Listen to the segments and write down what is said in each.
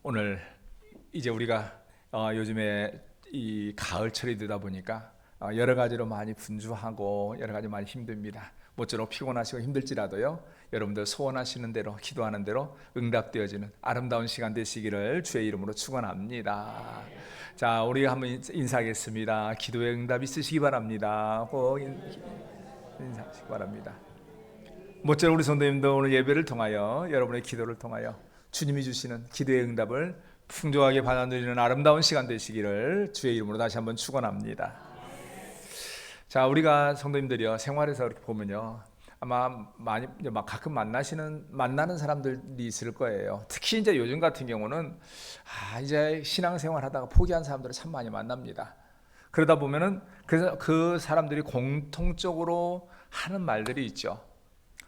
오늘 이제 우리가 요즘에 이 가을철이 되다 보니까 여러 가지로 많이 분주하고 여러 가지 많이 힘듭니다. 모쪼록 피곤하시고 힘들지라도요, 여러분들 소원하시는 대로 기도하는 대로 응답되어지는 아름다운 시간 되시기를 주의 이름으로 축원합니다. 자, 우리 한번 인사하겠습니다. 기도의 응답 있으시기 바랍니다. 꼭 인사하시기 바랍니다. 모쪼록 우리 성도님도 오늘 예배를 통하여 여러분의 기도를 통하여 주님이 주시는 기도의 응답을 풍족하게 받아 누리는 아름다운 시간 되시기를 주의 이름으로 다시 한번 축원합니다. 자, 우리가 성도님들이요, 생활에서 이렇게 보면요, 아마 많이 막 가끔 만나는 사람들이 있을 거예요. 특히 이제 요즘 같은 경우는 이제 신앙생활 하다가 포기한 사람들을 참 많이 만납니다. 그러다 보면은 그 사람들이 공통적으로 하는 말들이 있죠.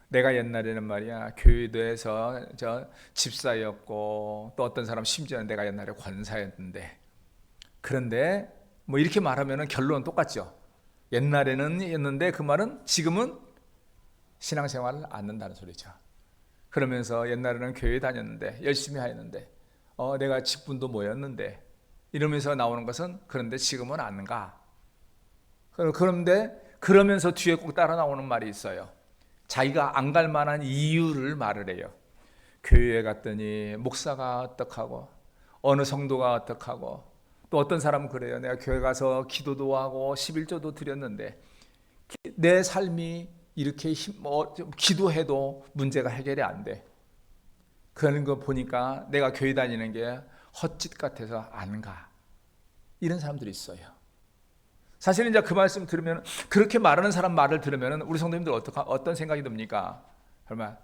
내가 옛날에는 말이야, 교회도에서 저 집사였고, 또 어떤 사람 심지어는 내가 옛날에 권사였는데, 그런데 뭐 이렇게 말하면은 결론은 똑같죠. 옛날에는 했는데 그 말은 지금은 신앙생활을 안 한다는 소리죠. 그러면서 옛날에는 교회 다녔는데 열심히 하였는데 내가 직분도 모였는데, 이러면서 나오는 것은 그런데 지금은 안 가. 그런데 그러면서 뒤에 꼭 따라 나오는 말이 있어요. 자기가 안 갈 만한 이유를 말을 해요. 교회에 갔더니 목사가 어떡하고, 어느 성도가 어떡하고, 또 어떤 사람은 그래요. 내가 교회 가서 기도도 하고 11조도 드렸는데 내 삶이 이렇게 기도해도 문제가 해결이 안 돼. 그런 거 보니까 내가 교회 다니는 게 헛짓 같아서 안 가. 이런 사람들이 있어요. 사실은 이제 그 말씀 들으면, 그렇게 말하는 사람 말을 들으면 우리 성도님들 어떤 생각이 듭니까? 그러면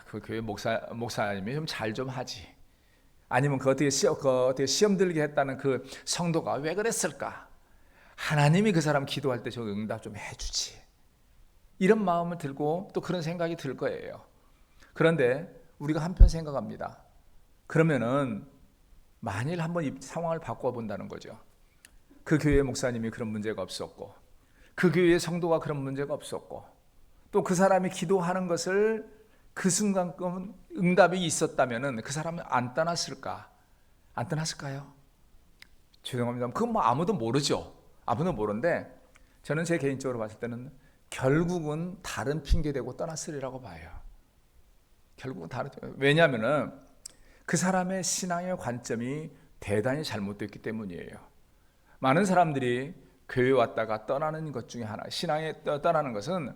그 교회 목사님이 좀 잘 좀 하지. 아니면 그 어떻게 시험 들게 했다는 그 성도가 왜 그랬을까? 하나님이 그 사람 기도할 때 저 응답 좀 해주지. 이런 마음을 들고 또 그런 생각이 들 거예요. 그런데 우리가 한편 생각합니다. 그러면은 만일 한번 이 상황을 바꿔본다는 거죠. 그 교회 목사님이 그런 문제가 없었고, 그 교회의 성도가 그런 문제가 없었고, 또 그 사람이 기도하는 것을 그 순간쯤 응답이 있었다면 그 사람은 안 떠났을까? 안 떠났을까요? 죄송합니다. 그건 뭐 아무도 모르죠. 아무도 모르는데, 저는 제 개인적으로 봤을 때는 결국은 다른 핑계 대고 떠났으리라고 봐요. 결국은 왜냐하면은 그 사람의 신앙의 관점이 대단히 잘못됐기 때문이에요. 많은 사람들이 교회 왔다가 떠나는 것 중에 하나, 신앙에 떠나는 것은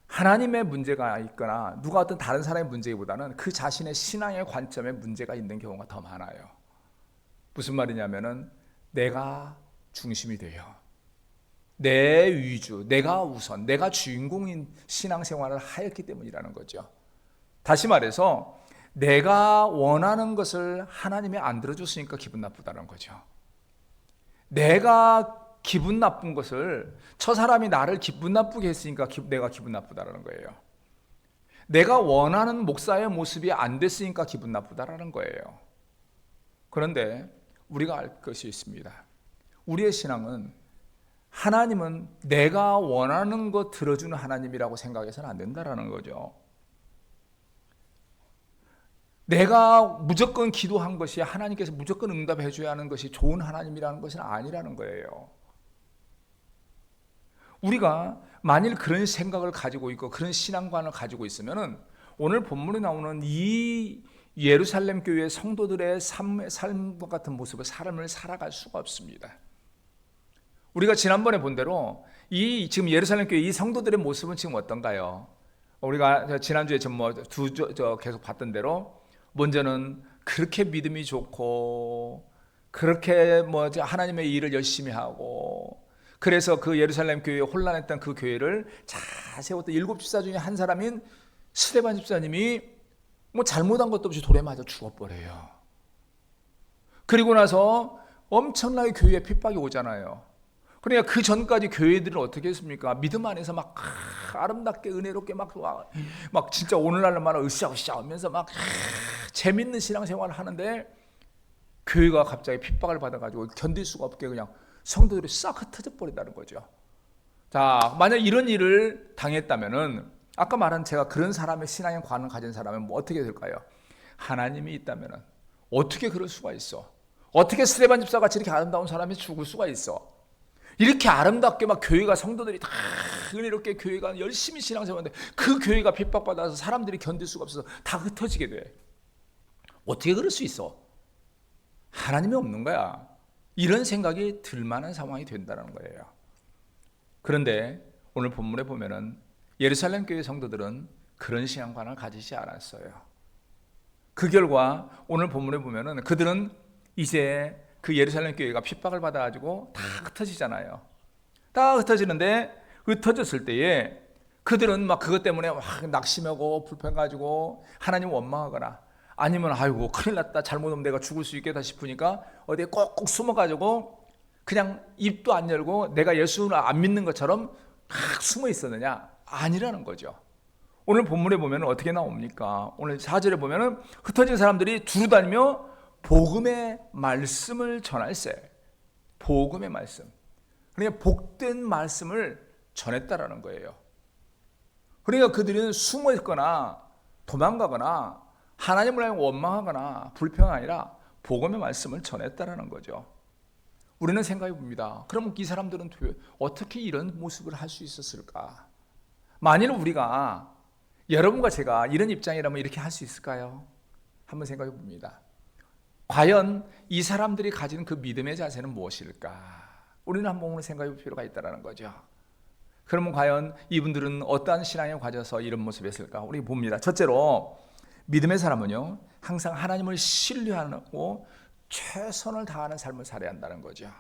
하나님의 문제가 있거나 누가 어떤 다른 사람의 문제보다는 그 자신의 신앙의 관점에 문제가 있는 경우가 더 많아요. 무슨 말이냐면은 내가 중심이 돼요. 내 위주, 내가 우선, 내가 주인공인 신앙생활을 하였기 때문이라는 거죠. 다시 말해서 내가 원하는 것을 하나님이 안 들어줬으니까 기분 나쁘다는 거죠. 내가 기분 나쁜 것을 저 사람이 나를 기분 나쁘게 했으니까 내가 기분 나쁘다라는 거예요. 내가 원하는 목사의 모습이 안 됐으니까 기분 나쁘다라는 거예요. 그런데 우리가 알 것이 있습니다. 우리의 신앙은, 하나님은 내가 원하는 것 들어주는 하나님이라고 생각해서는 안 된다라는 거죠. 내가 무조건 기도한 것이 하나님께서 무조건 응답해 줘야 하는 것이 좋은 하나님이라는 것은 아니라는 거예요. 우리가 만일 그런 생각을 가지고 있고 그런 신앙관을 가지고 있으면 오늘 본문에 나오는 이 예루살렘 교회 성도들의 삶과 같은 모습을, 삶을 살아갈 수가 없습니다. 우리가 지난번에 본 대로 지금 예루살렘 교회 이 성도들의 모습은 지금 어떤가요? 우리가 지난주에 계속 봤던 대로, 먼저는 그렇게 믿음이 좋고 그렇게 하나님의 일을 열심히 하고, 그래서 그 예루살렘 교회에 혼란했던 그 교회를 잘 세웠던 7 집사 중에 한 사람인 스데반 집사님이 잘못한 것도 없이 돌에 맞아 죽어버려요. 그리고 나서 엄청나게 교회에 핍박이 오잖아요. 그러니까 그 전까지 교회들은 어떻게 했습니까? 믿음 안에서 막 아름답게 은혜롭게 막 진짜 오늘날로 말하면 으쌰으쌰 하면서 막 재밌는 신앙생활을 하는데, 교회가 갑자기 핍박을 받아가지고 견딜 수가 없게 그냥 성도들이 싹 흩어져 버린다는 거죠. 자, 만약 이런 일을 당했다면은, 아까 말한 제가 그런 사람의 신앙의 관을 가진 사람은 어떻게 될까요? 하나님이 있다면은 어떻게 그럴 수가 있어? 어떻게 스데반 집사 같이 이렇게 아름다운 사람이 죽을 수가 있어? 이렇게 아름답게 막 교회가 성도들이 다 은혜롭게 교회가 열심히 신앙생활하는데 그 교회가 핍박받아서 사람들이 견딜 수가 없어서 다 흩어지게 돼. 어떻게 그럴 수 있어? 하나님이 없는 거야. 이런 생각이 들 만한 상황이 된다는 거예요. 그런데 오늘 본문에 보면은 예루살렘 교회 성도들은 그런 신앙관을 가지지 않았어요. 그 결과 오늘 본문에 보면은 그들은 이제 그 예루살렘 교회가 핍박을 받아가지고 다 흩어지잖아요. 다 흩어지는데 흩어졌을 때에 그들은 막 그것 때문에 막 낙심하고 불평가지고 하나님 원망하거나 아니면 아이고 큰일 났다 잘못하면 내가 죽을 수 있겠다 싶으니까 어디에 꼭꼭 숨어가지고 그냥 입도 안 열고 내가 예수를 안 믿는 것처럼 막 숨어 있었느냐? 아니라는 거죠. 오늘 본문에 보면 어떻게 나옵니까? 오늘 4절에 보면 흩어진 사람들이 두루 다니며 복음의 말씀을 전할세. 복음의 말씀. 그러니까 복된 말씀을 전했다라는 거예요. 그러니까 그들은 숨어 있거나 도망가거나 하나님을 원망하거나 불평이 아니라 복음의 말씀을 전했다라는 거죠. 우리는 생각해 봅니다. 그럼 이 사람들은 어떻게 이런 모습을 할 수 있었을까? 만일 우리가 여러분과 제가 이런 입장이라면 이렇게 할 수 있을까요? 한번 생각해 봅니다. 과연 이 사람들이 가진 그 믿음의 자세는 무엇일까? 우리는 한번 생각해 볼 필요가 있다는 거죠. 그러면 과연 이분들은 어떠한 신앙에 가져서 이런 모습이었을까? 우리 봅니다. 첫째로 믿음의 사람은요 항상 하나님을 신뢰하고 최선을 다하는 삶을 살아야 한다는 거죠.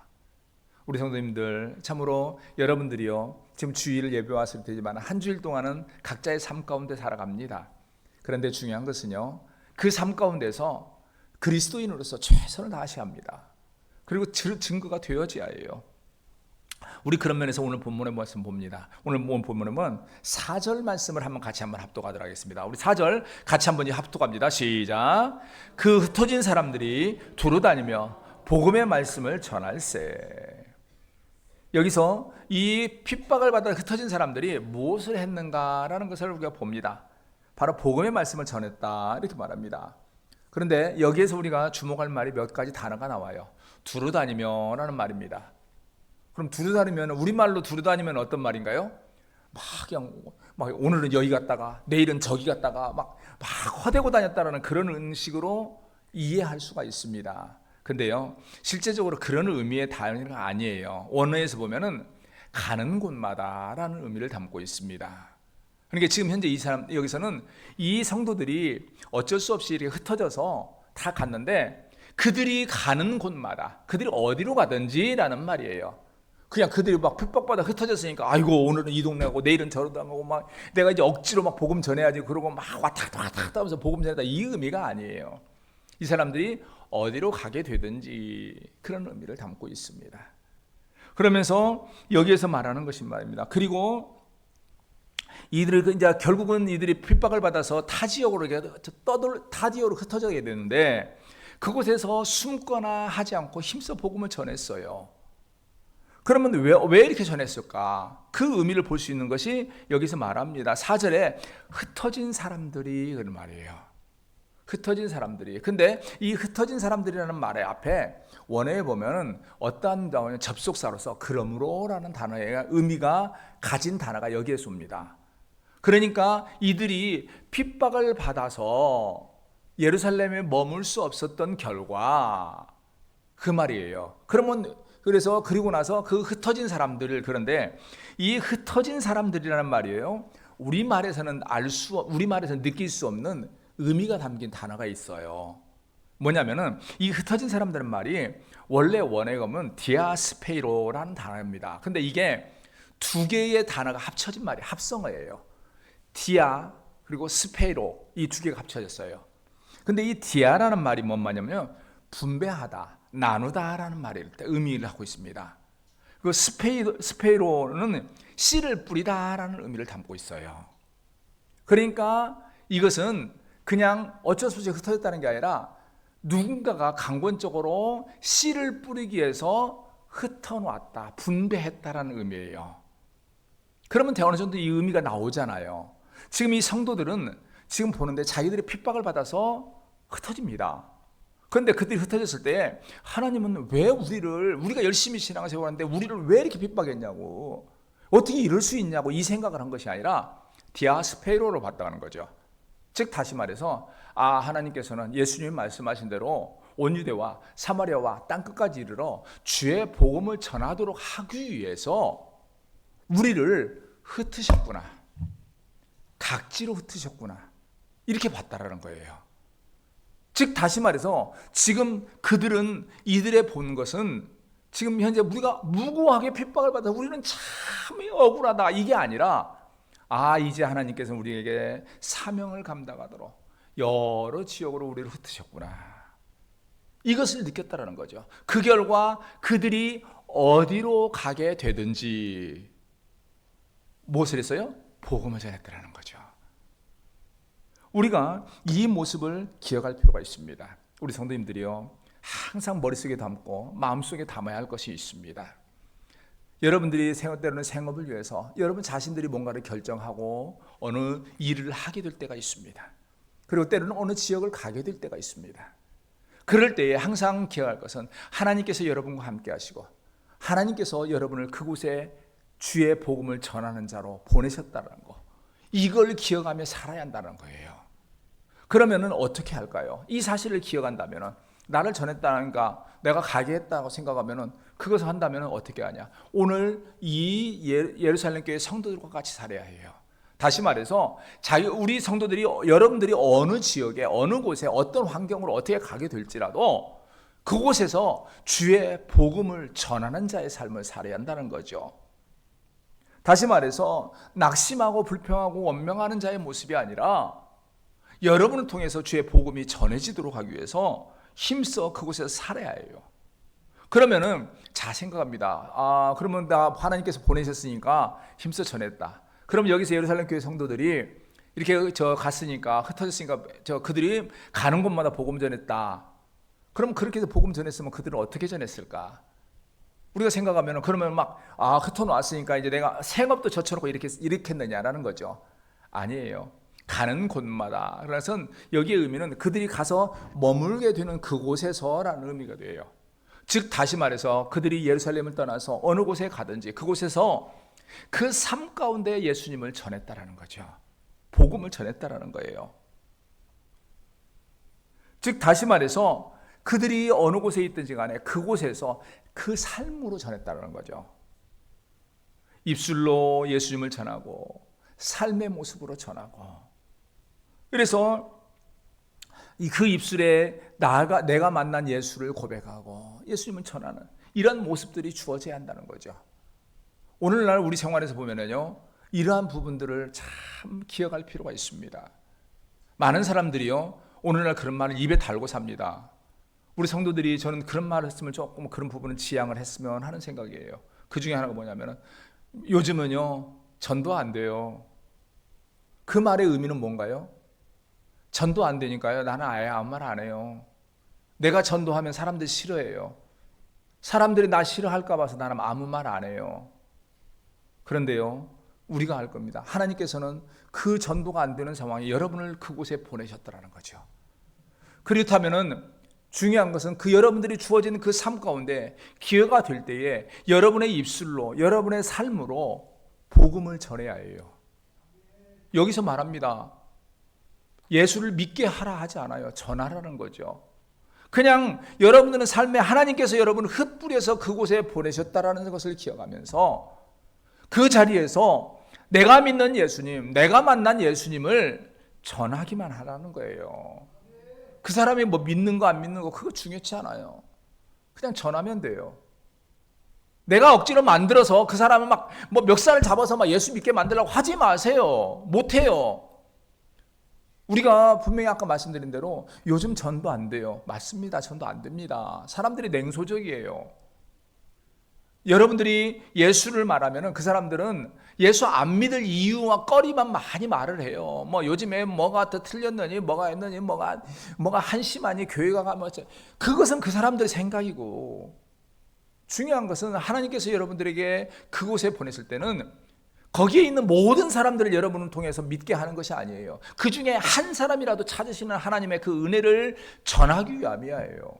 우리 성도님들 참으로 여러분들이요 지금 주일 예배 왔을 때지만 한 주일 동안은 각자의 삶 가운데 살아갑니다. 그런데 중요한 것은요 그 삶 가운데서 그리스도인으로서 최선을 다하셔야 합니다. 그리고 증거가 되어져야 해요. 우리 그런 면에서 오늘 본문의 말씀 봅니다. 오늘 본문은 4절 말씀을 같이 한번 합독하도록 하겠습니다. 우리 4절 같이 한번 합독합니다. 시작. 그 흩어진 사람들이 두루 다니며 복음의 말씀을 전할세. 여기서 이 핍박을 받아 흩어진 사람들이 무엇을 했는가라는 것을 우리가 봅니다. 바로 복음의 말씀을 전했다 이렇게 말합니다. 그런데 여기에서 우리가 주목할 말이 몇 가지 단어가 나와요. 두루 다니며 라는 말입니다. 그럼 두루 다니면 우리말로 두루 다니면 어떤 말인가요? 막 오늘은 여기 갔다가 내일은 저기 갔다가 막 허대고 다녔다라는 그런 식으로 이해할 수가 있습니다. 근데요 실제적으로 그런 의미의 단어가 아니에요. 원어에서 보면은 가는 곳마다라는 의미를 담고 있습니다. 그러니까 지금 현재 이 사람 여기서는 이 성도들이 어쩔 수 없이 이렇게 흩어져서 다 갔는데 그들이 가는 곳마다 그들이 어디로 가든지라는 말이에요. 그냥 그들이 막 핍박받아 흩어졌으니까 아이고 오늘은 이 동네 가고 내일은 저로 가고 막 내가 이제 억지로 막 복음 전해야지 그러고 막 왔다 갔다 하면서 복음 전해다 이 의미가 아니에요. 이 사람들이 어디로 가게 되든지 그런 의미를 담고 있습니다. 그러면서 여기에서 말하는 것이 말입니다. 그리고 이들을 이제 결국은 이들이 핍박을 받아서 타 지역으로 흩어져야 되는데 그곳에서 숨거나 하지 않고 힘써 복음을 전했어요. 그러면 왜 이렇게 전했을까? 그 의미를 볼 수 있는 것이 여기서 말합니다. 4절에 흩어진 사람들이 그런 말이에요. 흩어진 사람들이. 근데 이 흩어진 사람들이라는 말의 앞에 원어에 보면은 어떠한 접속사로서 그러므로라는 단어의 의미가 가진 단어가 여기에서 옵니다. 그러니까 이들이 핍박을 받아서 예루살렘에 머물 수 없었던 결과 그 말이에요. 그래서 그리고 나서 그 흩어진 사람들을 그런데 이 흩어진 사람들이라는 말이에요. 우리말에서는 느낄 수 없는 의미가 담긴 단어가 있어요. 뭐냐면은 이 흩어진 사람들은 말이 원래 원어에 보면 디아스페이로라는 단어입니다. 근데 이게 두 개의 단어가 합쳐진 말이 합성어예요. 디아 그리고 스페이로 이 두 개가 합쳐졌어요. 근데 이 디아라는 말이 뭔 말이냐면 분배하다, 나누다라는 말을 의미를 하고 있습니다. 그 스페이로는 씨를 뿌리다라는 의미를 담고 있어요. 그러니까 이것은 그냥 어쩔 수 없이 흩어졌다는 게 아니라 누군가가 강권적으로 씨를 뿌리기 위해서 흩어놓았다, 분배했다라는 의미예요. 그러면 어느 정도 이 의미가 나오잖아요. 지금 이 성도들은 지금 보는데 자기들이 핍박을 받아서 흩어집니다. 그런데 그들이 흩어졌을 때 하나님은 왜 우리가 열심히 신앙을 세워왔는데 우리를 왜 이렇게 핍박했냐고, 어떻게 이럴 수 있냐고 이 생각을 한 것이 아니라 디아스페로로 봤다는 거죠. 즉 다시 말해서 하나님께서는 예수님이 말씀하신 대로 온 유대와 사마리아와 땅끝까지 이르러 주의 복음을 전하도록 하기 위해서 우리를 흩으셨구나, 각지로 흩으셨구나, 이렇게 봤다라는 거예요. 즉 다시 말해서 지금 그들은 이들의 본 것은 지금 현재 우리가 무고하게 핍박을 받아 우리는 참 억울하다, 이게 아니라 이제 하나님께서 우리에게 사명을 감당하도록 여러 지역으로 우리를 흩으셨구나, 이것을 느꼈다라는 거죠. 그 결과 그들이 어디로 가게 되든지 무엇을 했어요? 복음을 전했다라는 거죠. 우리가 이 모습을 기억할 필요가 있습니다. 우리 성도님들이요, 항상 머릿속에 담고 마음속에 담아야 할 것이 있습니다. 여러분들이 때로는 생업을 위해서 여러분 자신들이 뭔가를 결정하고 어느 일을 하게 될 때가 있습니다. 그리고 때로는 어느 지역을 가게 될 때가 있습니다. 그럴 때에 항상 기억할 것은 하나님께서 여러분과 함께 하시고 하나님께서 여러분을 그곳에 주의 복음을 전하는 자로 보내셨다는 거, 이걸 기억하며 살아야 한다는 거예요. 그러면은 어떻게 할까요? 이 사실을 기억한다면은, 나를 전했다니까 내가 가게 했다고 생각하면은, 그것을 한다면은 어떻게 하냐? 오늘 이 예루살렘 교회 성도들과 같이 살아야 해요. 다시 말해서 우리 성도들이, 여러분들이 어느 지역에 어느 곳에 어떤 환경으로 어떻게 가게 될지라도 그곳에서 주의 복음을 전하는 자의 삶을 살아야 한다는 거죠. 다시 말해서 낙심하고 불평하고 원망하는 자의 모습이 아니라 여러분을 통해서 주의 복음이 전해지도록 하기 위해서 힘써 그곳에서 살아야 해요. 그러면은 생각합니다. 그러면 하나님께서 보내셨으니까 힘써 전했다. 그럼 여기서 예루살렘 교회 성도들이 이렇게 갔으니까, 흩어졌으니까 그들이 가는 곳마다 복음 전했다. 그럼 그렇게 해서 복음 전했으면 그들은 어떻게 전했을까? 우리가 생각하면 그러면 흩어놓았으니까 이제 내가 생업도 젖혀놓고 이렇게 했느냐라는 거죠. 아니에요. 가는 곳마다. 그래서 여기의 의미는 그들이 가서 머물게 되는 그곳에서라는 의미가 돼요. 즉 다시 말해서 그들이 예루살렘을 떠나서 어느 곳에 가든지 그곳에서 그 삶 가운데 예수님을 전했다라는 거죠. 복음을 전했다라는 거예요. 즉 다시 말해서 그들이 어느 곳에 있든지 간에 그곳에서 그 삶으로 전했다는 거죠. 입술로 예수님을 전하고 삶의 모습으로 전하고, 그래서 그 입술에 내가 만난 예수를 고백하고 예수님을 전하는 이런 모습들이 주어져야 한다는 거죠. 오늘날 우리 생활에서 보면은요, 이러한 부분들을 참 기억할 필요가 있습니다. 많은 사람들이요, 오늘날 그런 말을 입에 달고 삽니다. 우리 성도들이 저는 그런 말을 했으면 조금 그런 부분은 지양을 했으면 하는 생각이에요. 그 중에 하나가 뭐냐면은 요즘은요 전도 안 돼요. 그 말의 의미는 뭔가요? 전도 안 되니까요 나는 아예 아무 말 안 해요. 내가 전도하면 사람들이 싫어해요. 사람들이 나 싫어할까 봐서 나는 아무 말 안 해요. 그런데요, 우리가 알 겁니다. 하나님께서는 그 전도가 안 되는 상황에 여러분을 그곳에 보내셨다는 거죠. 그렇다면은 중요한 것은 그 여러분들이 주어진 그 삶 가운데 기회가 될 때에 여러분의 입술로, 여러분의 삶으로 복음을 전해야 해요. 여기서 말합니다. 예수를 믿게 하라 하지 않아요. 전하라는 거죠. 그냥 여러분들은 삶에 하나님께서 여러분을 흩뿌려서 그곳에 보내셨다라는 것을 기억하면서 그 자리에서 내가 믿는 예수님, 내가 만난 예수님을 전하기만 하라는 거예요. 그 사람이 뭐 믿는 거 안 믿는 거 그거 중요치 않아요. 그냥 전하면 돼요. 내가 억지로 만들어서 그 사람을 막 뭐 멱살을 잡아서 막 예수 믿게 만들려고 하지 마세요. 못해요. 우리가 분명히 아까 말씀드린 대로 요즘 전도 안 돼요. 맞습니다. 전도 안 됩니다. 사람들이 냉소적이에요. 여러분들이 예수를 말하면 그 사람들은 예수 안 믿을 이유와 꺼리만 많이 말을 해요. 뭐 요즘에 뭐가 더 틀렸느니 뭐가 했느니 뭐가 한심하니 교회가 가면 그것은 그 사람들의 생각이고, 중요한 것은 하나님께서 여러분들에게 그곳에 보냈을 때는 거기에 있는 모든 사람들을 여러분을 통해서 믿게 하는 것이 아니에요. 그 중에 한 사람이라도 찾으시는 하나님의 그 은혜를 전하기 위함이에요.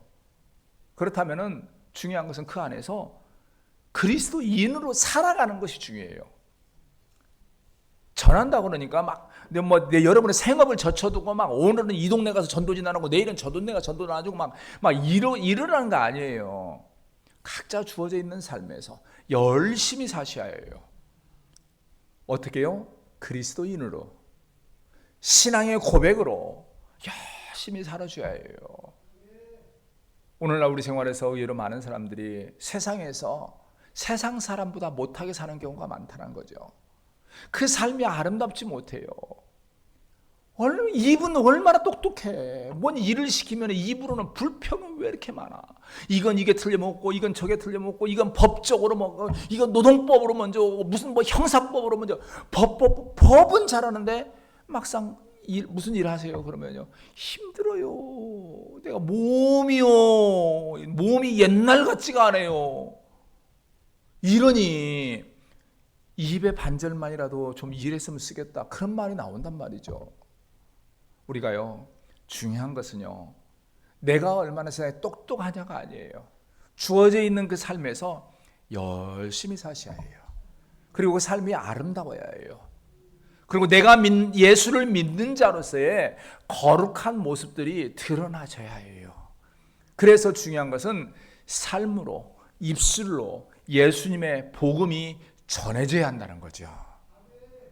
그렇다면 중요한 것은 그 안에서 그리스도인으로 살아가는 것이 중요해요. 전한다고 그러니까 내 여러분의 생업을 젖혀두고 오늘은 이 동네 가서 전도진 안 하고 내일은 저 동네 가서 전도 안 하고 이러라는 거 아니에요. 각자 주어져 있는 삶에서 열심히 사셔야 해요. 어떻게 해요? 그리스도인으로 신앙의 고백으로 열심히 살아줘야 해요. 오늘날 우리 생활에서 의외로 많은 사람들이 세상에서 세상 사람보다 못하게 사는 경우가 많다는 거죠. 그 삶이 아름답지 못해요. 입은 얼마나 똑똑해. 뭔 일을 시키면 입으로는 불평은 왜 이렇게 많아. 이건 이게 틀려먹고 이건 저게 틀려먹고 이건 법적으로 먹고 이건 노동법으로 먼저 오고 무슨 형사법으로 먼저 법은 잘하는데 막상 무슨 일 하세요? 그러면요 힘들어요. 내가 몸이 옛날 같지가 않아요. 이러니 입에 반절만이라도 좀 일했으면 쓰겠다 그런 말이 나온단 말이죠. 우리가요 중요한 것은요 내가 얼마나 세상에 똑똑하냐가 아니에요. 주어져 있는 그 삶에서 열심히 사셔야 해요. 그리고 그 삶이 아름다워야 해요. 그리고 내가 예수를 믿는 자로서의 거룩한 모습들이 드러나져야 해요. 그래서 중요한 것은 삶으로 입술로 예수님의 복음이 전해져야 한다는 거죠.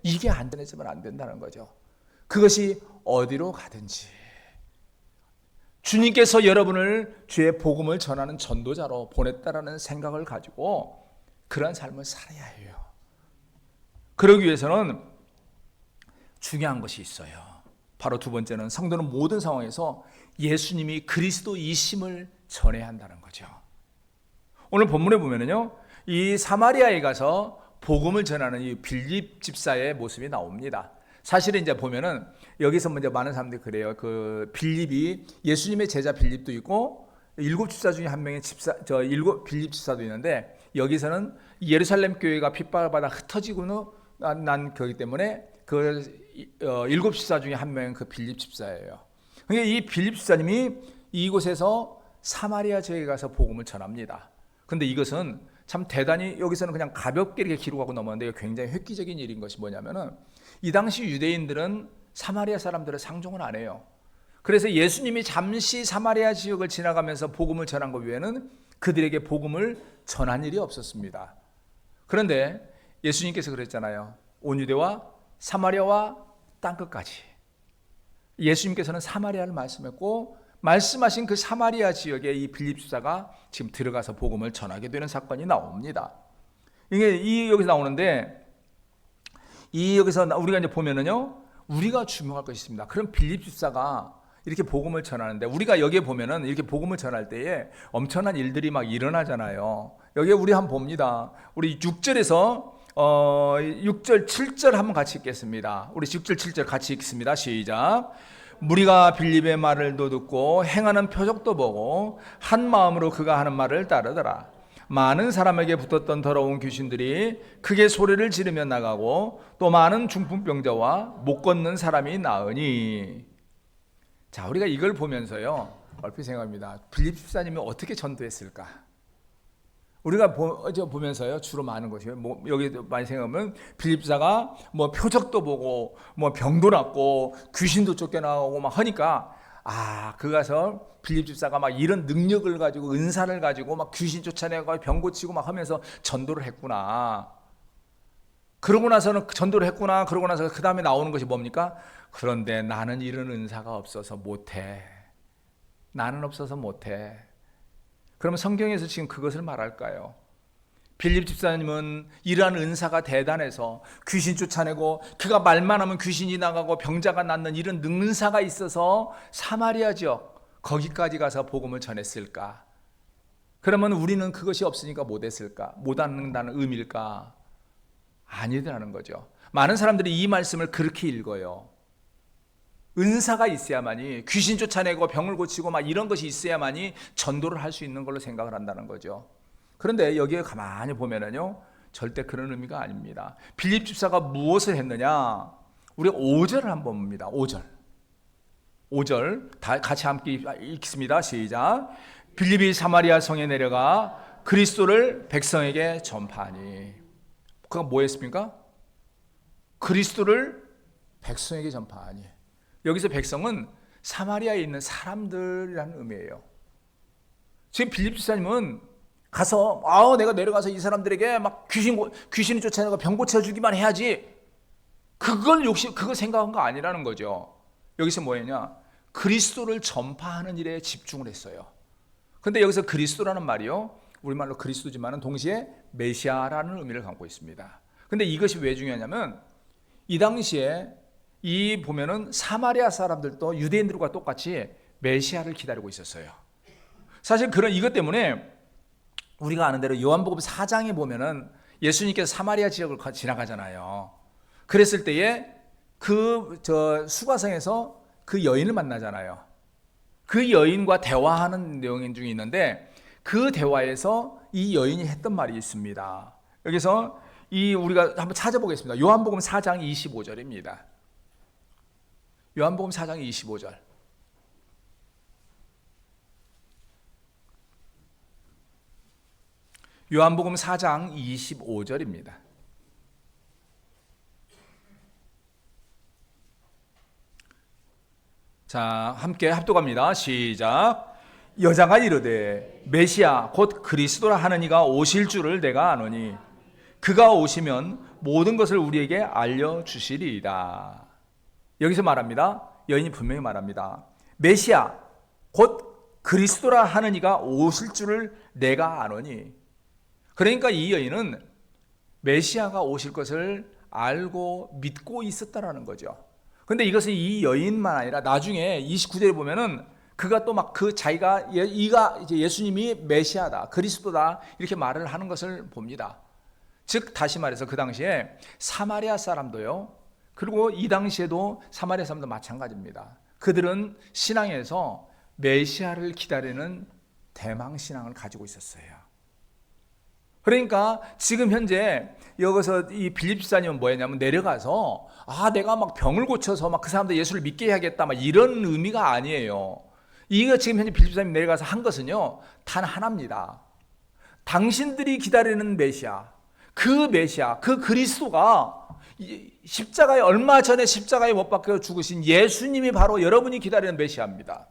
이게 안 전해지면 안 된다는 거죠. 그것이 어디로 가든지 주님께서 여러분을 주의 복음을 전하는 전도자로 보냈다라는 생각을 가지고 그런 삶을 살아야 해요. 그러기 위해서는 중요한 것이 있어요. 바로 두 번째는 성도는 모든 상황에서 예수님이 그리스도이심을 전해야 한다는 거죠. 오늘 본문에 보면은요, 이 사마리아에 가서 복음을 전하는 이 빌립 집사의 모습이 나옵니다. 사실은 이제 보면은 여기서 먼저 많은 사람들이 그래요. 그 빌립이 예수님의 제자 빌립도 있고 일곱 집사 중에 한 명의 빌립 집사도 있는데 여기서는 예루살렘 교회가 핍박을 받아 흩어지고는 난 거기 때문에 일곱 집사 중에 한 명은 그 빌립 집사예요. 그러니까 이 빌립 집사님이 이곳에서 사마리아 지역에 가서 복음을 전합니다. 근데 이것은 참 대단히 여기서는 그냥 가볍게 이렇게 기록하고 넘어갔는데 굉장히 획기적인 일인 것이 뭐냐면은 이 당시 유대인들은 사마리아 사람들을 상종을 안 해요. 그래서 예수님이 잠시 사마리아 지역을 지나가면서 복음을 전한 것 외에는 그들에게 복음을 전한 일이 없었습니다. 그런데 예수님께서 그랬잖아요. 온 유대와 사마리아와 땅끝까지. 예수님께서는 사마리아를 말씀했고 말씀하신 그 사마리아 지역에 이 빌립 집사가 지금 들어가서 복음을 전하게 되는 사건이 나옵니다. 이게 여기서 나오는데 여기서 우리가 이제 보면은요, 우리가 주목할 것이 있습니다. 그럼 빌립 집사가 이렇게 복음을 전하는데 우리가 여기에 보면은 이렇게 복음을 전할 때에 엄청난 일들이 막 일어나잖아요. 여기에 우리 한번 봅니다. 우리 6절에서 6절, 7절 한번 같이 읽겠습니다. 우리 6절, 7절 같이 읽습니다. 시작. 무리가 빌립의 말을 듣고 행하는 표적도 보고 한 마음으로 그가 하는 말을 따르더라. 많은 사람에게 붙었던 더러운 귀신들이 크게 소리를 지르며 나가고 또 많은 중풍병자와 못 걷는 사람이 나으니. 자, 우리가 이걸 보면서요 얼핏 생각합니다. 빌립 집사님이 어떻게 전도했을까? 우리가 보면서요 주로 많은 것이요. 여기 많이 생각하면 빌립 집사가 표적도 보고 병도 낫고 귀신도 쫓겨나오고 막 하니까 그 가서 빌립 집사가 막 이런 능력을 가지고 은사를 가지고 막 귀신 쫓아내고 병 고치고 막 하면서 전도를 했구나. 그러고 나서는 전도를 했구나. 그러고 나서 그 다음에 나오는 것이 뭡니까? 그런데 나는 이런 은사가 없어서 못해. 나는 없어서 못해. 그러면 성경에서 지금 그것을 말할까요? 빌립 집사님은 이러한 은사가 대단해서 귀신 쫓아내고 그가 말만 하면 귀신이 나가고 병자가 낫는 이런 능사가 있어서 사마리아 지역 거기까지 가서 복음을 전했을까? 그러면 우리는 그것이 없으니까 못했을까? 못한다는 의미일까? 아니더라는 거죠. 많은 사람들이 이 말씀을 그렇게 읽어요. 은사가 있어야만이, 귀신 쫓아내고 병을 고치고 막 이런 것이 있어야만이 전도를 할 수 있는 걸로 생각을 한다는 거죠. 그런데 여기에 가만히 보면은요, 절대 그런 의미가 아닙니다. 빌립 집사가 무엇을 했느냐? 우리가 5절을 한번 봅니다. 5절 다 같이 함께 읽습니다. 시작. 빌립이 사마리아 성에 내려가 그리스도를 백성에게 전파하니. 그가 뭐 했습니까? 그리스도를 백성에게 전파하니. 여기서 백성은 사마리아에 있는 사람들이라는 의미예요. 지금 빌립 집사님은 가서 내가 내려가서 이 사람들에게 막 귀신이 쫓아내고 병 고쳐주기만 해야지, 그거 생각한 거 아니라는 거죠. 여기서 뭐였냐? 그리스도를 전파하는 일에 집중을 했어요. 근데 여기서 그리스도라는 말이요, 우리말로 그리스도지만 동시에 메시아라는 의미를 갖고 있습니다. 근데 이것이 왜 중요하냐면 이 당시에 보면은 사마리아 사람들도 유대인들과 똑같이 메시아를 기다리고 있었어요. 사실 이것 때문에 우리가 아는 대로 요한복음 4장에 보면은 예수님께서 사마리아 지역을 지나가잖아요. 그랬을 때에 수가성에서 그 여인을 만나잖아요. 그 여인과 대화하는 내용 중에 있는데 그 대화에서 이 여인이 했던 말이 있습니다. 여기서 우리가 한번 찾아보겠습니다. 요한복음 4장 25절입니다. 요한복음 4장 25절. 요한복음 4장 25절입니다. 자, 함께 합독합니다. 시작. 여자가 이르되 메시아 곧 그리스도라 하는 이가 오실 줄을 내가 아노니 그가 오시면 모든 것을 우리에게 알려주시리이다. 여기서 말합니다. 여인이 분명히 말합니다. 메시아 곧 그리스도라 하는 이가 오실 줄을 내가 아노니. 그러니까 이 여인은 메시아가 오실 것을 알고 믿고 있었다라는 거죠. 근데 이것은 이 여인만 아니라 나중에 29절에 보면은 그가 또 막 이가 이제 예수님이 메시아다, 그리스도다 이렇게 말을 하는 것을 봅니다. 즉 다시 말해서 그 당시에 사마리아 사람도요, 그리고 이 당시에도 사마리아 사람도 마찬가지입니다. 그들은 신앙에서 메시아를 기다리는 대망 신앙을 가지고 있었어요. 그러니까 지금 현재 여기서 이 빌립 집사님은 뭐였냐면 내려가서 내가 막 병을 고쳐서 막 그 사람들 예수를 믿게 해야겠다 막 이런 의미가 아니에요. 이거 지금 현재 빌립 집사님이 내려가서 한 것은요 단 하나입니다. 당신들이 기다리는 메시아, 그 그리스도가 십자가에 얼마 전에 십자가에 못 박혀 죽으신 예수님이 바로 여러분이 기다리는 메시아입니다.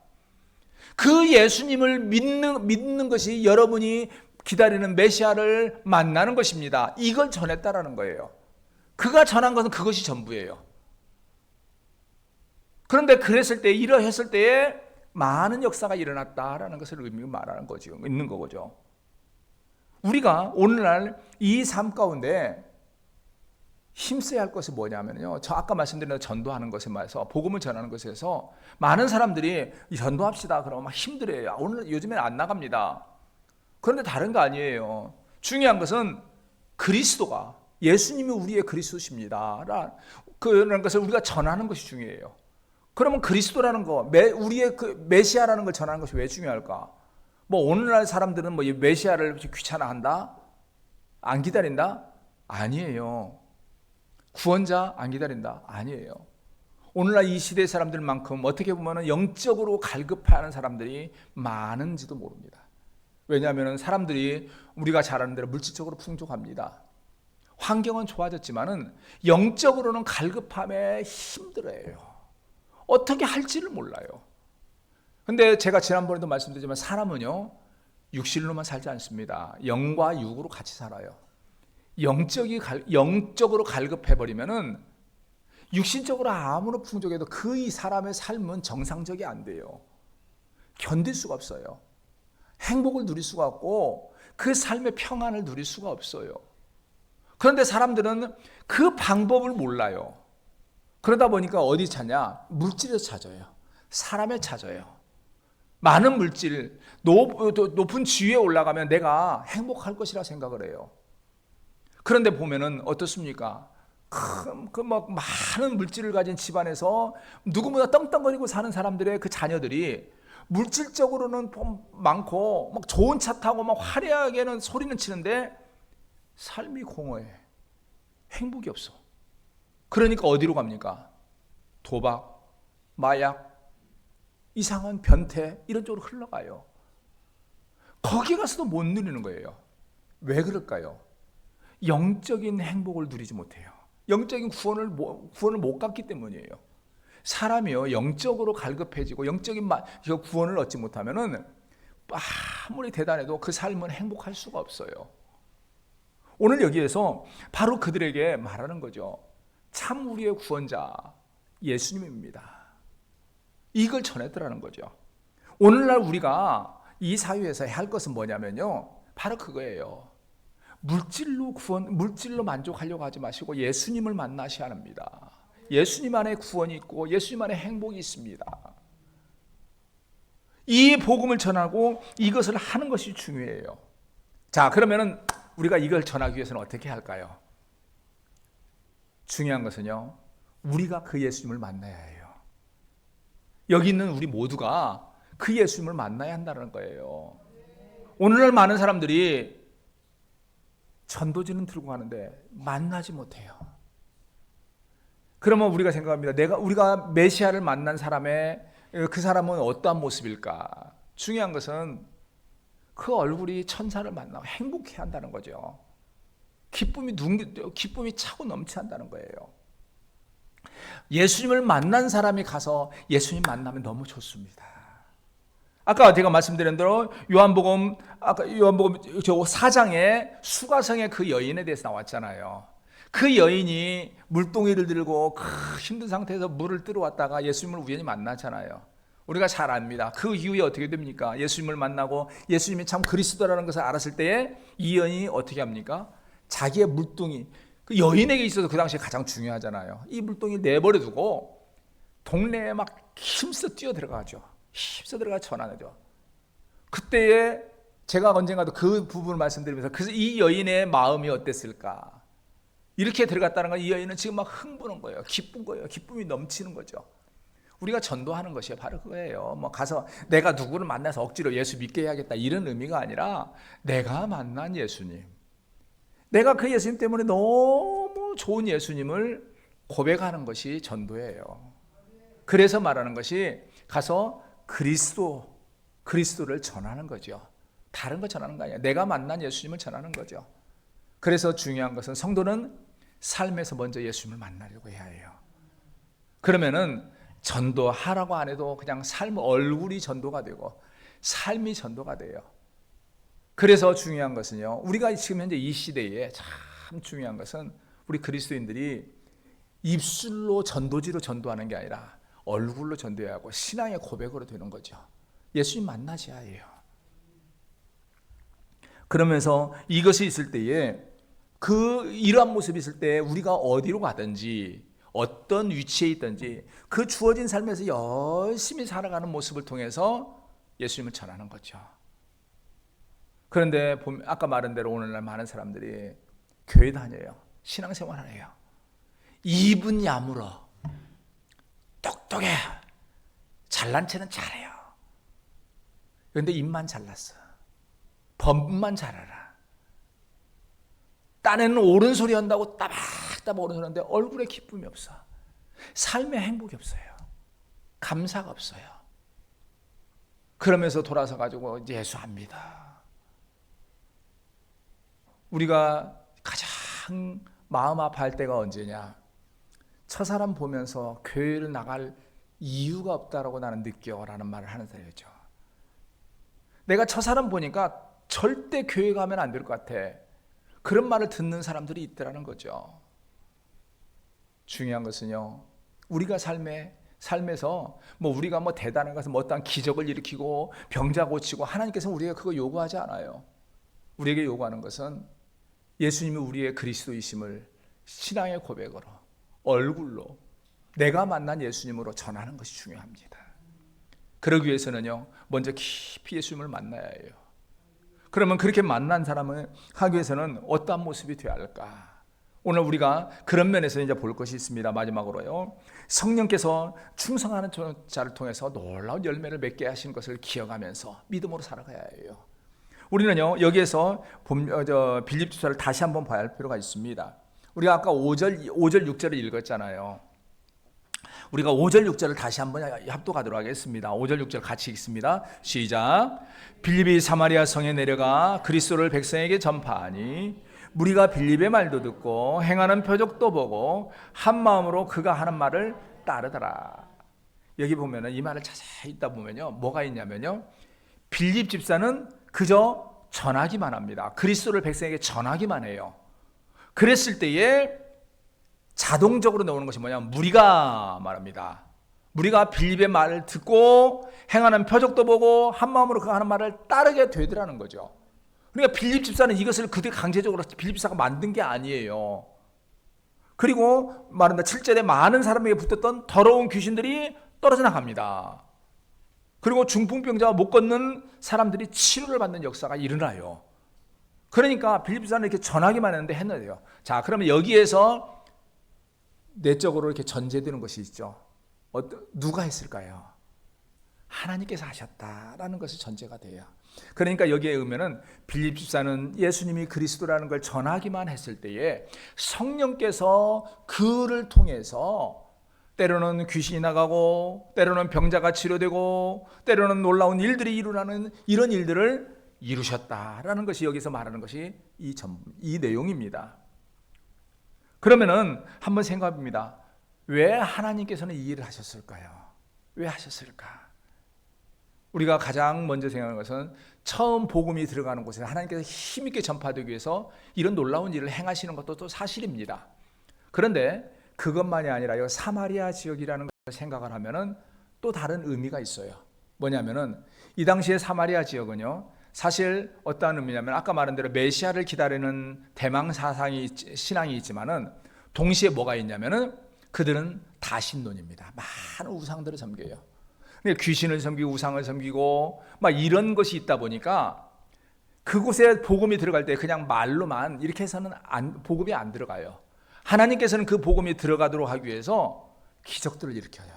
그 예수님을 믿는 것이 여러분이 기다리는 메시아를 만나는 것입니다. 이걸 전했다라는 거예요. 그가 전한 것은 그것이 전부예요. 그런데 이러했을 때에 많은 역사가 일어났다라는 것을 의미가 말하는 거죠. 있는 거죠. 우리가 오늘날 이 삶 가운데 힘써야 할 것이 뭐냐면요, 저 아까 말씀드린 전도하는 것에 말해서 복음을 전하는 것에서 많은 사람들이 전도합시다 그러면 막 힘들어요. 오늘 요즘엔 안 나갑니다. 그런데 다른 거 아니에요. 중요한 것은 그리스도가, 예수님이 우리의 그리스도십니다 그런 것을 우리가 전하는 것이 중요해요. 그러면 그리스도라는 거, 우리의 메시아라는 걸 전하는 것이 왜 중요할까? 오늘날 사람들은 이 메시아를 귀찮아한다? 안 기다린다? 아니에요. 구원자 안 기다린다? 아니에요. 오늘날 이 시대 사람들만큼 어떻게 보면 영적으로 갈급해하는 사람들이 많은지도 모릅니다. 왜냐하면 사람들이 우리가 잘 아는 대로 물질적으로 풍족합니다. 환경은 좋아졌지만은 영적으로는 갈급함에 힘들어해요. 어떻게 할지를 몰라요. 근데 제가 지난번에도 말씀드렸지만 사람은요 육신로만 살지 않습니다. 영과 육으로 같이 살아요. 영적으로 갈급해버리면은 육신적으로 아무리 풍족해도 이 사람의 삶은 정상적이 안 돼요. 견딜 수가 없어요. 행복을 누릴 수가 없고 그 삶의 평안을 누릴 수가 없어요. 그런데 사람들은 그 방법을 몰라요. 그러다 보니까 어디 찾냐? 물질에서 찾아요. 사람에 찾아요. 많은 물질, 높은 지위에 올라가면 내가 행복할 것이라 생각을 해요. 그런데 보면은 어떻습니까? 많은 물질을 가진 집안에서 누구보다 떵떵거리고 사는 사람들의 그 자녀들이 물질적으로는 많고 막 좋은 차 타고 막 화려하게는 소리는 치는데 삶이 공허해. 행복이 없어. 그러니까 어디로 갑니까? 도박, 마약, 이상한 변태 이런 쪽으로 흘러가요. 거기 가서도 못 누리는 거예요. 왜 그럴까요? 영적인 행복을 누리지 못해요. 영적인 구원을 못 갖기 때문이에요. 사람이요, 영적으로 갈급해지고 영적인 구원을 얻지 못하면은 아무리 대단해도 그 삶은 행복할 수가 없어요. 오늘 여기에서 바로 그들에게 말하는 거죠. 참 우리의 구원자 예수님입니다. 이걸 전했더라는 거죠. 오늘날 우리가 이 사회에서 해야 할 것은 뭐냐면요, 바로 그거예요. 물질로 만족하려고 하지 마시고 예수님을 만나셔야 합니다. 예수님 안에 구원이 있고 예수님 안에 행복이 있습니다. 이 복음을 전하고 이것을 하는 것이 중요해요. 자, 그러면은 우리가 이걸 전하기 위해서는 어떻게 할까요? 중요한 것은요, 우리가 그 예수님을 만나야 해요. 여기 있는 우리 모두가 그 예수님을 만나야 한다는 거예요. 오늘날 많은 사람들이 전도지는 들고 가는데 만나지 못해요. 그러면 우리가 생각합니다. 우리가 메시아를 만난 그 사람은 어떠한 모습일까? 중요한 것은 그 얼굴이 천사를 만나고 행복해 한다는 거죠. 기쁨이 차고 넘쳐한다는 거예요. 예수님을 만난 사람이 가서 예수님 만나면 너무 좋습니다. 아까 제가 말씀드린 대로 요한복음 4장에 수가성의 그 여인에 대해서 나왔잖아요. 그 여인이 물동이를 들고 힘든 상태에서 물을 들어왔다가 예수님을 우연히 만나잖아요. 우리가 잘 압니다. 그 이후에 어떻게 됩니까? 예수님을 만나고 예수님이 참 그리스도라는 것을 알았을 때에 이 여인이 어떻게 합니까? 자기의 물동이, 그 여인에게 있어서 그 당시에 가장 중요하잖아요. 이 물동이를 내버려 두고 동네에 막 힘써 뛰어 들어가죠. 힘써 들어가 전하죠. 그때에 제가 언젠가도 그 부분을 말씀드리면서 그래서 이 여인의 마음이 어땠을까? 이렇게 들어갔다는 건 이 여인은 지금 막 흥분한 거예요. 기쁜 거예요. 기쁨이 넘치는 거죠. 우리가 전도하는 것이 바로 그거예요. 뭐 가서 내가 누구를 만나서 억지로 예수 믿게 해야겠다 이런 의미가 아니라 내가 만난 예수님, 내가 그 예수님 때문에 너무 좋은 예수님을 고백하는 것이 전도예요. 그래서 말하는 것이 가서 그리스도를 전하는 거죠. 다른 거 전하는 거 아니야. 내가 만난 예수님을 전하는 거죠. 그래서 중요한 것은 성도는 삶에서 먼저 예수님을 만나려고 해야 해요. 그러면은 전도하라고 안 해도 그냥 얼굴이 전도가 되고 삶이 전도가 돼요. 그래서 중요한 것은요, 우리가 지금 현재 이 시대에 참 중요한 것은 우리 그리스도인들이 입술로 전도지로 전도하는 게 아니라 얼굴로 전도해야 하고 신앙의 고백으로 되는 거죠. 예수님 만나셔야 해요. 그러면서 이것이 있을 때에 이러한 모습이 있을 때 우리가 어디로 가든지 어떤 위치에 있든지 그 주어진 삶에서 열심히 살아가는 모습을 통해서 예수님을 전하는 거죠. 그런데 아까 말한 대로 오늘날 많은 사람들이 교회 다녀요. 신앙생활 해요. 입은 야물어. 똑똑해. 잘난 체는 잘해요. 그런데 입만 잘났어. 법만 잘 알아. 딴에는 옳은 소리 한다고 따박따박 옳은 소리 하는데 얼굴에 기쁨이 없어. 삶에 행복이 없어요. 감사가 없어요. 그러면서 돌아서 가지고 예수합니다. 우리가 가장 마음 아파할 때가 언제냐? 저 사람 보면서 교회를 나갈 이유가 없다라고 나는 느껴라는 말을 하는 사람이죠. 내가 저 사람 보니까 절대 교회 가면 안 될 것 같아. 그런 말을 듣는 사람들이 있더라는 거죠. 중요한 것은요, 우리가 삶에서 우리가 대단한 것은 어떤 기적을 일으키고 병자 고치고 하나님께서 우리에게 그거 요구하지 않아요. 우리에게 요구하는 것은 예수님이 우리의 그리스도이심을 신앙의 고백으로 얼굴로 내가 만난 예수님으로 전하는 것이 중요합니다. 그러기 위해서는요, 먼저 깊이 예수님을 만나야 해요. 그러면 그렇게 만난 사람을 하기 위해서는 어떠한 모습이 되어야 할까? 오늘 우리가 그런 면에서 이제 볼 것이 있습니다. 마지막으로요, 성령께서 충성하는 자를 통해서 놀라운 열매를 맺게 하신 것을 기억하면서 믿음으로 살아가야 해요. 우리는요 여기에서 빌립보서를 다시 한번 봐야 할 필요가 있습니다. 우리가 아까 5절 6절을 읽었잖아요. 우리가 5절 6절을 다시 한번 합독하도록 하겠습니다. 5절 6절 같이 읽습니다. 시작. 빌립이 사마리아 성에 내려가 그리스도를 백성에게 전파하니 무리가 빌립의 말도 듣고 행하는 표적도 보고 한 마음으로 그가 하는 말을 따르더라. 여기 보면은 이 말을 자세히 읽다 보면요 뭐가 있냐면요 빌립 집사는 그저 전하기만 합니다. 그리스도를 백성에게 전하기만 해요. 그랬을 때에 자동적으로 나오는 것이 뭐냐면 무리가 말합니다. 무리가 빌립의 말을 듣고 행하는 표적도 보고 한 마음으로 그 하는 말을 따르게 되더라는 거죠. 그러니까 빌립 집사는 이것을 그들 강제적으로 빌립 집사가 만든 게 아니에요. 그리고 말한다 7절에 많은 사람에게 붙었던 더러운 귀신들이 떨어져 나갑니다. 그리고 중풍병자와 못 걷는 사람들이 치료를 받는 역사가 일어나요. 그러니까 빌립 집사는 이렇게 전하기만 했는데 했는데요. 자, 그러면 여기에서 내적으로 이렇게 전제되는 것이 있죠. 누가 했을까요? 하나님께서 하셨다라는 것이 전제가 돼요. 그러니까 여기에 의면은 빌립 집사는 예수님이 그리스도라는 걸 전하기만 했을 때에 성령께서 그를 통해서 때로는 귀신이 나가고 때로는 병자가 치료되고 때로는 놀라운 일들이 일어나는 이런 일들을 이루셨다라는 것이 여기서 말하는 것이 이 내용입니다. 그러면은 한번 생각해봅니다. 왜 하나님께서는 이 일을 하셨을까요? 왜 하셨을까? 우리가 가장 먼저 생각하는 것은 처음 복음이 들어가는 곳에 하나님께서 힘있게 전파되기 위해서 이런 놀라운 일을 행하시는 것도 또 사실입니다. 그런데 그것만이 아니라 이 사마리아 지역이라는 것을 생각을 하면은 또 다른 의미가 있어요. 뭐냐면은 이 당시에 사마리아 지역은요 사실 어떠한 의미냐면 아까 말한 대로 메시아를 기다리는 대망 사상이 신앙이 있지만은 동시에 뭐가 있냐면은 그들은 다신론입니다. 많은 우상들을 섬겨요. 귀신을 섬기고 우상을 섬기고 막 이런 것이 있다 보니까 그곳에 복음이 들어갈 때 그냥 말로만 이렇게 해서는 복음이 안 들어가요. 하나님께서는 그 복음이 들어가도록 하기 위해서 기적들을 일으켜요.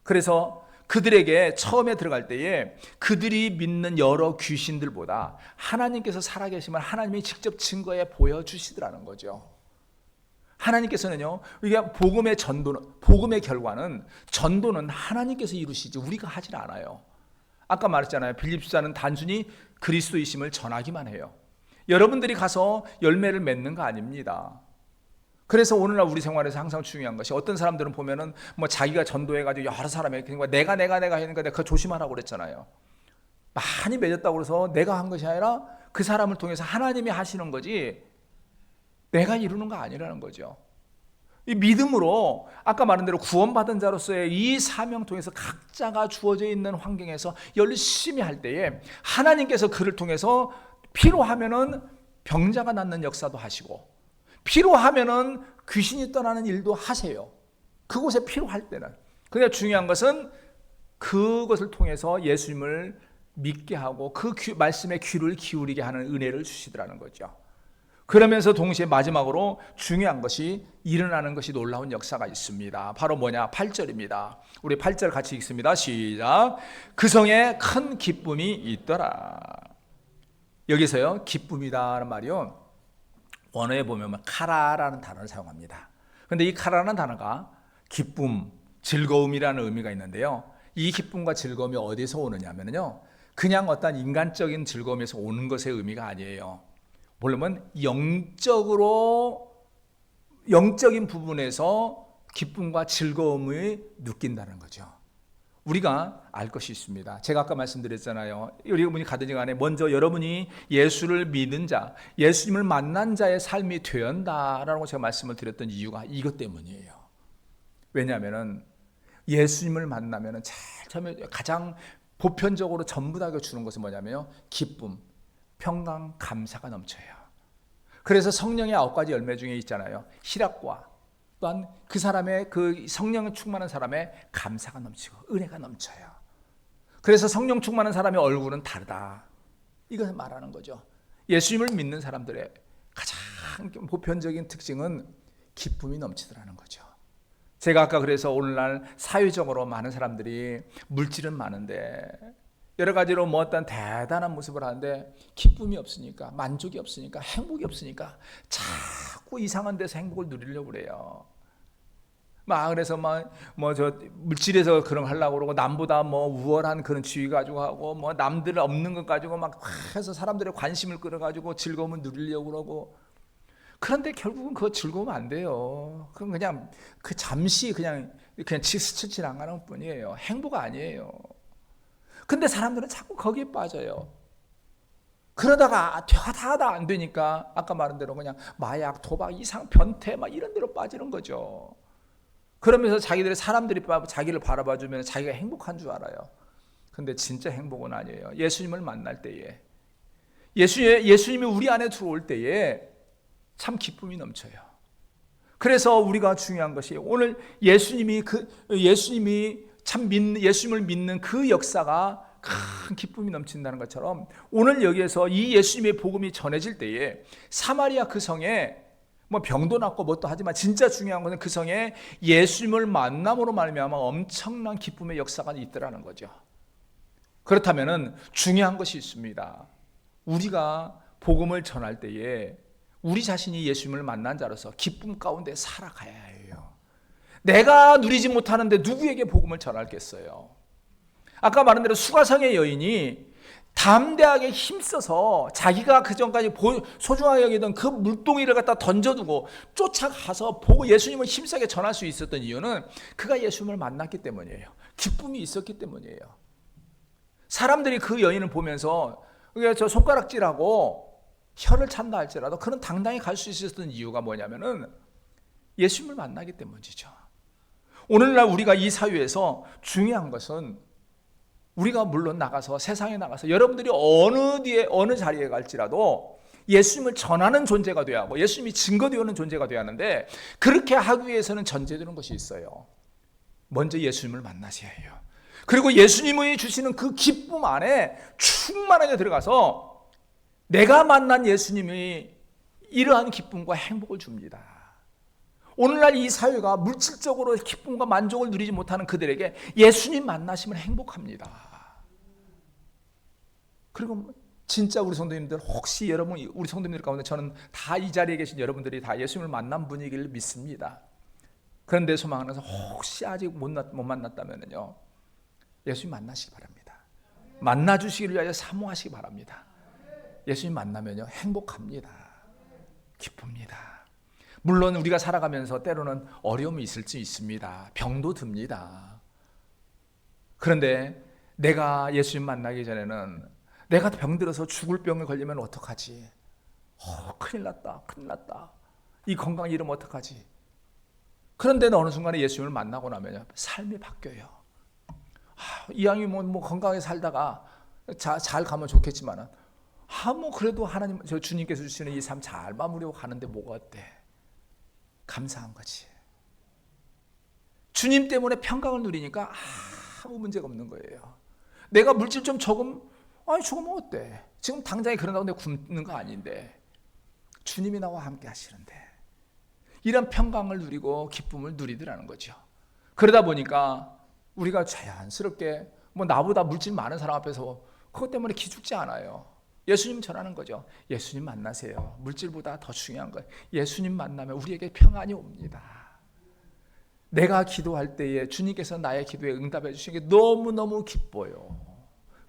그래서 그들에게 처음에 들어갈 때에 그들이 믿는 여러 귀신들보다 하나님께서 살아계심을 하나님이 직접 증거해 보여주시더라는 거죠. 하나님께서는요, 이게 복음의 결과는 전도는 하나님께서 이루시지 우리가 하질 않아요. 아까 말했잖아요. 빌립 집사는 단순히 그리스도이심을 전하기만 해요. 여러분들이 가서 열매를 맺는 거 아닙니다. 그래서 오늘날 우리 생활에서 항상 중요한 것이 어떤 사람들은 보면은 뭐 자기가 전도해가지고 여러 사람에게 그러니까 내가 하니까 내가 그거 조심하라고 그랬잖아요. 많이 맺었다고 해서 내가 한 것이 아니라 그 사람을 통해서 하나님이 하시는 거지 내가 이루는 거 아니라는 거죠. 이 믿음으로 아까 말한 대로 구원받은 자로서의 이 사명 통해서 각자가 주어져 있는 환경에서 열심히 할 때에 하나님께서 그를 통해서 필요하면은 병자가 낫는 역사도 하시고 필요하면은 귀신이 떠나는 일도 하세요. 그곳에 필요할 때는. 그러나 중요한 것은 그것을 통해서 예수님을 믿게 하고 그 말씀에 귀를 기울이게 하는 은혜를 주시더라는 거죠. 그러면서 동시에 마지막으로 중요한 것이 일어나는 것이 놀라운 역사가 있습니다. 바로 뭐냐? 8절입니다. 우리 8절 같이 읽습니다. 시작. 그 성에 큰 기쁨이 있더라. 여기서요 기쁨이다라는 말이요 원어에 보면 카라라는 단어를 사용합니다. 그런데 이 카라라는 단어가 기쁨, 즐거움이라는 의미가 있는데요. 이 기쁨과 즐거움이 어디서 오느냐면요, 그냥 어떤 인간적인 즐거움에서 오는 것의 의미가 아니에요. 물론 영적인 부분에서 기쁨과 즐거움을 느낀다는 거죠. 우리가 알 것이 있습니다. 제가 아까 말씀드렸잖아요. 여러분이 가든지 간에 먼저 여러분이 예수를 믿는 자, 예수님을 만난 자의 삶이 되었다라고 제가 말씀을 드렸던 이유가 이것 때문이에요. 왜냐하면 예수님을 만나면 제일 처음에 가장 보편적으로 전부 다 주는 것은 뭐냐면요, 기쁨, 평강, 감사가 넘쳐요. 그래서 성령의 9가지 열매 중에 있잖아요. 희락과 또한 그 사람의 그 성령 충만한 사람의 감사가 넘치고 은혜가 넘쳐요. 그래서 성령 충만한 사람의 얼굴은 다르다. 이것을 말하는 거죠. 예수님을 믿는 사람들의 가장 보편적인 특징은 기쁨이 넘치더라는 거죠. 제가 아까 그래서 오늘날 사회적으로 많은 사람들이 물질은 많은데 여러 가지로 뭐 어떤 대단한 모습을 하는데 기쁨이 없으니까, 만족이 없으니까, 행복이 없으니까 자꾸 이상한 데서 행복을 누리려고 그래요. 그래서 뭐 저 물질에서 그런 거 하려고 그러고, 남보다 뭐 우월한 그런 지위 가지고 하고, 뭐 남들 없는 것 가지고 막 해서 사람들의 관심을 끌어가지고 즐거움을 누리려고 그러고. 그런데 결국은 그거 즐거우면 안 돼요. 그건 그냥 그 잠시 그냥 스칠 안 가는 뿐이에요. 행복 아니에요. 근데 사람들은 자꾸 거기에 빠져요. 그러다가 하다 안 되니까 아까 말한 대로 그냥 마약, 도박, 이상, 변태 막 이런 데로 빠지는 거죠. 그러면서 사람들이 자기를 바라봐주면 자기가 행복한 줄 알아요. 근데 진짜 행복은 아니에요. 예수님을 만날 때에, 예수님이 우리 안에 들어올 때에 참 기쁨이 넘쳐요. 그래서 우리가 중요한 것이 오늘 예수님을 믿는 그 역사가 큰 기쁨이 넘친다는 것처럼, 오늘 여기에서 이 예수님의 복음이 전해질 때에 사마리아 그 성에 뭐 병도 낫고 뭣도 하지만 진짜 중요한 것은 그 성에 예수님을 만남으로 말미암아 엄청난 기쁨의 역사가 있더라는 거죠. 그렇다면은 중요한 것이 있습니다. 우리가 복음을 전할 때에 우리 자신이 예수님을 만난 자로서 기쁨 가운데 살아가야 해요. 내가 누리지 못하는데 누구에게 복음을 전할겠어요? 아까 말한 대로 수가성의 여인이 담대하게 힘써서 자기가 그전까지 소중하게 여기던 그 물동이를 갖다 던져두고 쫓아가서 보고 예수님을 힘세게 전할 수 있었던 이유는 그가 예수님을 만났기 때문이에요. 기쁨이 있었기 때문이에요. 사람들이 그 여인을 보면서 저 손가락질하고 혀를 찬다 할지라도 그는 당당히 갈 수 있었던 이유가 뭐냐면은 예수님을 만나기 때문이죠. 오늘날 우리가 이 사회에서 중요한 것은 우리가 물론 나가서 세상에 나가서 여러분들이 어느 자리에 갈지라도 예수님을 전하는 존재가 되어야 하고 예수님이 증거되는 존재가 되어야 하는데, 그렇게 하기 위해서는 전제되는 것이 있어요. 먼저 예수님을 만나셔야 해요. 그리고 예수님이 주시는 그 기쁨 안에 충만하게 들어가서 내가 만난 예수님이 이러한 기쁨과 행복을 줍니다. 오늘날 이 사회가 물질적으로 기쁨과 만족을 누리지 못하는 그들에게 예수님 만나시면 행복합니다. 그리고 진짜 우리 성도님들, 혹시 우리 성도님들 가운데 저는 다 이 자리에 계신 여러분들이 다 예수님을 만난 분이기를 믿습니다. 그런데 소망하면서 혹시 아직 못 만났다면요, 예수님 만나시기 바랍니다. 만나주시기를 위하여 사모하시기 바랍니다. 예수님 만나면요 행복합니다. 기쁩니다. 물론 우리가 살아가면서 때로는 어려움이 있을 수 있습니다. 병도 듭니다. 그런데 내가 예수님 만나기 전에는 내가 병들어서 죽을 병에 걸리면 어떡하지? 큰일 났다. 이 건강 잃으면 어떡하지? 그런데 어느 순간에 예수님을 만나고 나면 삶이 바뀌어요. 이왕이 뭐 건강하게 살다가 잘 가면 좋겠지만은 뭐 그래도 하나님, 주님께서 주시는 이 삶 잘 마무리하고 가는데 뭐가 어때? 감사한 거지. 주님 때문에 평강을 누리니까 아무 문제가 없는 거예요. 내가 물질 좀 죽으면 어때? 지금 당장에 그런다고 내가 굶는 거 아닌데 주님이 나와 함께 하시는데, 이런 평강을 누리고 기쁨을 누리더라는 거죠. 그러다 보니까 우리가 자연스럽게 뭐 나보다 물질 많은 사람 앞에서 그것 때문에 기죽지 않아요. 예수님 전하는 거죠. 예수님 만나세요. 물질보다 더 중요한 거예요. 예수님 만나면 우리에게 평안이 옵니다. 내가 기도할 때에 주님께서 나의 기도에 응답해 주시는 게 너무너무 기뻐요.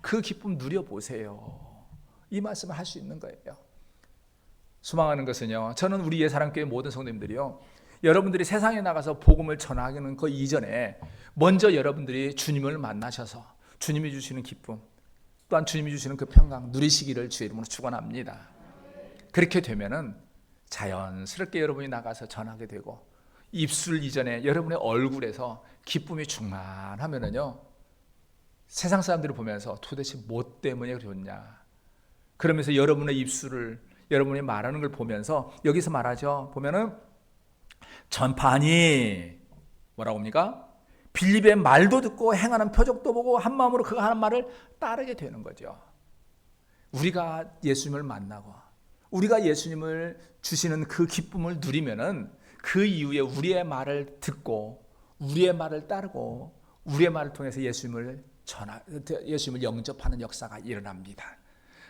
그 기쁨 누려보세요. 이 말씀을 할 수 있는 거예요. 소망하는 것은요, 저는 우리 예사랑교회 모든 성도님들이요, 여러분들이 세상에 나가서 복음을 전하기는 그 이전에 먼저 여러분들이 주님을 만나셔서 주님이 주시는 기쁨, 또한 주님이 주시는 그 평강 누리시기를 주의 이름으로 축원합니다. 그렇게 되면은 자연스럽게 여러분이 나가서 전하게 되고, 입술 이전에 여러분의 얼굴에서 기쁨이 충만하면은요, 세상 사람들을 보면서 도대체 뭐 때문에 그러냐, 그러면서 여러분의 입술을, 여러분이 말하는 걸 보면서, 여기서 말하죠, 보면은 전파하니 뭐라고 합니까? 빌립의 말도 듣고 행하는 표적도 보고 한 마음으로 그가 하는 말을 따르게 되는 거죠. 우리가 예수님을 만나고 우리가 예수님을 주시는 그 기쁨을 누리면은 그 이후에 우리의 말을 듣고 우리의 말을 따르고 우리의 말을 통해서 예수님을 예수님을 영접하는 역사가 일어납니다.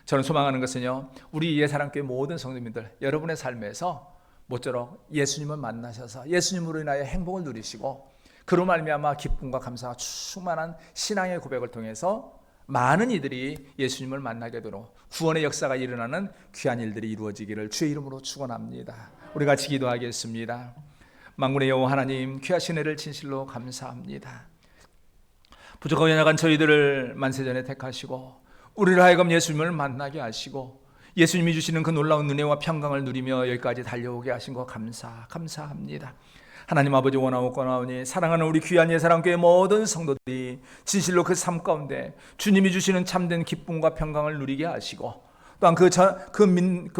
저는 소망하는 것은요, 우리 예사랑교회 모든 성도님들, 여러분의 삶에서 모쪼록 예수님을 만나셔서 예수님으로 인하여 행복을 누리시고, 그로 말미암아 기쁨과 감사가 충만한 신앙의 고백을 통해서 많은 이들이 예수님을 만나게 되도록 구원의 역사가 일어나는 귀한 일들이 이루어지기를 주의 이름으로 축원합니다. 우리 같이 기도하겠습니다. 만군의 여호와 하나님, 귀하신 은혜를 진실로 감사합니다. 부족하고 연약한 저희들을 만세전에 택하시고 우리를 하여금 예수님을 만나게 하시고 예수님이 주시는 그 놀라운 은혜와 평강을 누리며 여기까지 달려오게 하신 것 감사합니다. 하나님 아버지, 원하옵거나오니 사랑하는 우리 귀한 예사랑교회 모든 성도들이 진실로 그 삶 가운데 주님이 주시는 참된 기쁨과 평강을 누리게 하시고, 또한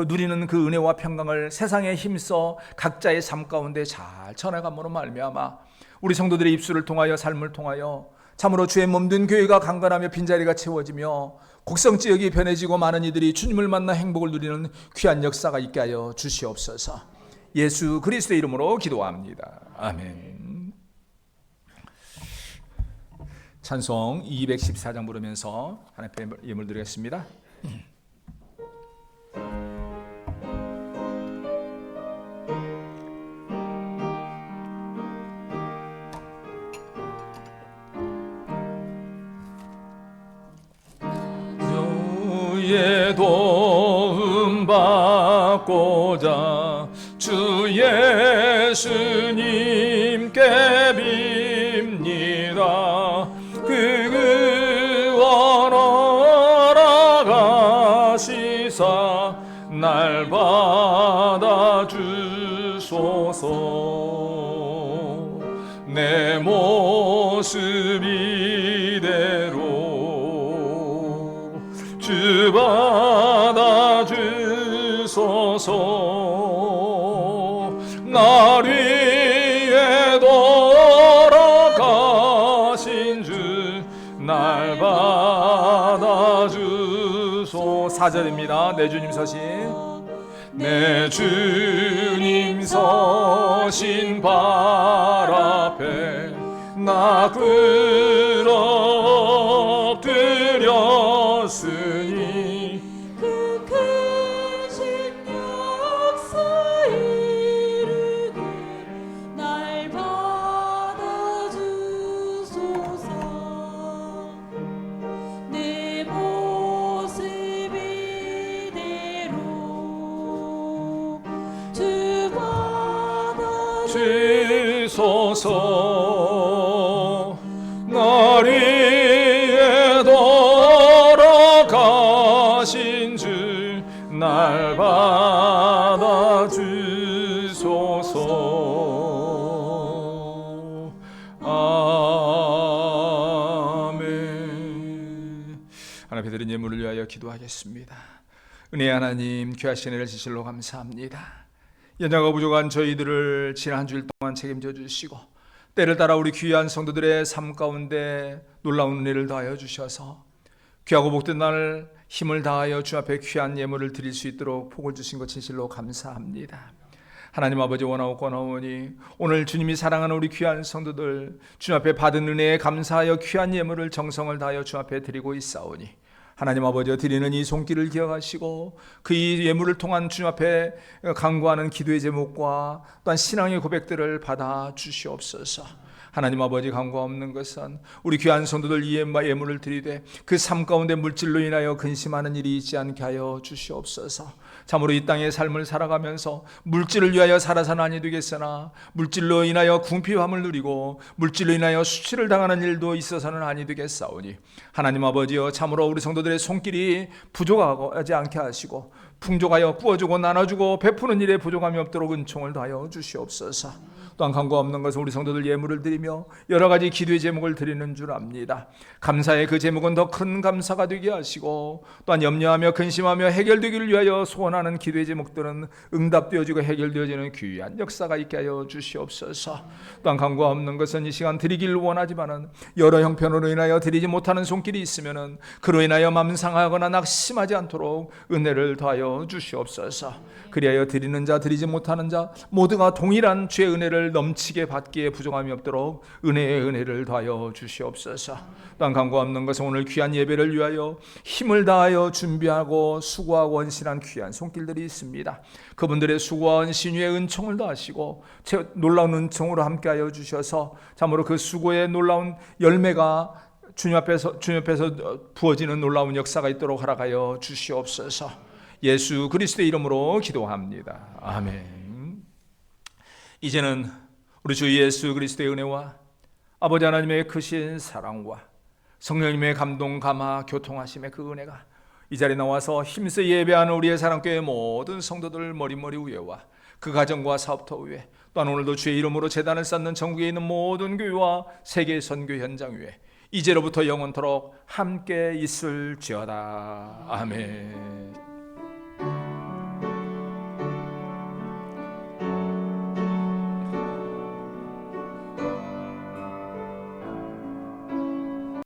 누리는 그 은혜와 평강을 세상에 힘써 각자의 삶 가운데 잘 전해감으로 말미암아 우리 성도들의 입술을 통하여 삶을 통하여 참으로 주의 몸된 교회가 강건하며 빈자리가 채워지며 곡성 지역이 변해지고 많은 이들이 주님을 만나 행복을 누리는 귀한 역사가 있게 하여 주시옵소서. 예수 그리스도의 이름으로 기도합니다. 아멘. 찬송 214장 부르면서 하나님 앞에 예물 드리겠습니다. 주의 도움 받고자 주 예수님께 빕니다. 그 원하라 가시사 날 받아주소서. 내 모습 이대로 주 받아주소서. 날 위에 돌아가신 주 날 받아주소. 4절입니다. 내 주님 서신, 내 주님 서신 발 앞에 나 엎드렸으니 그 크신 역사 이르게 날 받아주소서. 내 모습 이대로 주 받아주소서. 날 위에 돌아가신 주 날 받아주소서. 아멘. 하나님 드린 예물을 위하여 기도하겠습니다. 은혜의 하나님, 귀하신 은혜를 진실로 감사합니다. 연약하고 부족한 저희들을 지난 한 주일 동안 책임져 주시고 때를 따라 우리 귀한 성도들의 삶 가운데 놀라운 은혜를 더하여 주셔서 귀하고 복된 날 힘을 다하여 주 앞에 귀한 예물을 드릴 수 있도록 복을 주신 것 진실로 감사합니다. 하나님 아버지, 원하옵거나오니 오늘 주님이 사랑하는 우리 귀한 성도들 주 앞에 받은 은혜에 감사하여 귀한 예물을 정성을 다하여 주 앞에 드리고 있사오니 하나님 아버지여, 드리는 이 손길을 기억하시고 그 이 예물을 통한 주 앞에 간구하는 기도의 제목과 또한 신앙의 고백들을 받아 주시옵소서. 하나님 아버지, 간구없는 것은 우리 귀한 성도들 이 예물을 드리되 그 삶 가운데 물질로 인하여 근심하는 일이 있지 않게 하여 주시옵소서. 참으로 이 땅의 삶을 살아가면서 물질을 위하여 살아서는 아니 되겠으나 물질로 인하여 궁핍함을 누리고 물질로 인하여 수치를 당하는 일도 있어서는 아니 되겠사오니 하나님 아버지여, 참으로 우리 성도들의 손길이 부족하지 않게 하시고 풍족하여 구워주고 나눠주고 베푸는 일에 부족함이 없도록 은총을 다하여 주시옵소서. 또한 간구 없는 것은 우리 성도들 예물을 드리며 여러 가지 기도의 제목을 드리는 줄 압니다. 감사의 그 제목은 더 큰 감사가 되게 하시고 또한 염려하며 근심하며 해결되기를 위하여 소원하는 기도의 제목들은 응답되어지고 해결되어지는 귀한 역사가 있게 하여 주시옵소서. 또한 간구 없는 것은 이 시간 드리기를 원하지만은 여러 형편으로 인하여 드리지 못하는 손길이 있으면은 그로 인하여 마음 상하거나 낙심하지 않도록 은혜를 더하여 주시옵소서. 그리하여 드리는 자 드리지 못하는 자 모두가 동일한 주의 은혜를 은혜를 넘치게 받기에 부족함이 없도록 은혜의 은혜를 더하여 주시옵소서. 또한 강구 없는 것은 오늘 귀한 예배를 위하여 힘을 다하여 준비하고 수고하고 원신한 귀한 손길들이 있습니다. 그분들의 수고와 원신 위에 은총을 더하시고 놀라운 은총으로 함께하여 주셔서 참으로 그 수고의 놀라운 열매가 주님 앞에서 부어지는 놀라운 역사가 있도록 허락하여 주시옵소서. 예수 그리스도의 이름으로 기도합니다. 아멘. 이제는 우리 주 예수 그리스도의 은혜와 아버지 하나님의 크신 사랑과 성령님의 감동 감화 교통하심의 그 은혜가 이 자리에 나와서 힘써 예배하는 우리의 사랑교회 모든 성도들 머리머리 위에와 그 가정과 사업터 위에, 또한 오늘도 주의 이름으로 제단을 쌓는 전국에 있는 모든 교회와 세계 선교 현장 위에 이제로부터 영원토록 함께 있을지어다. 아멘.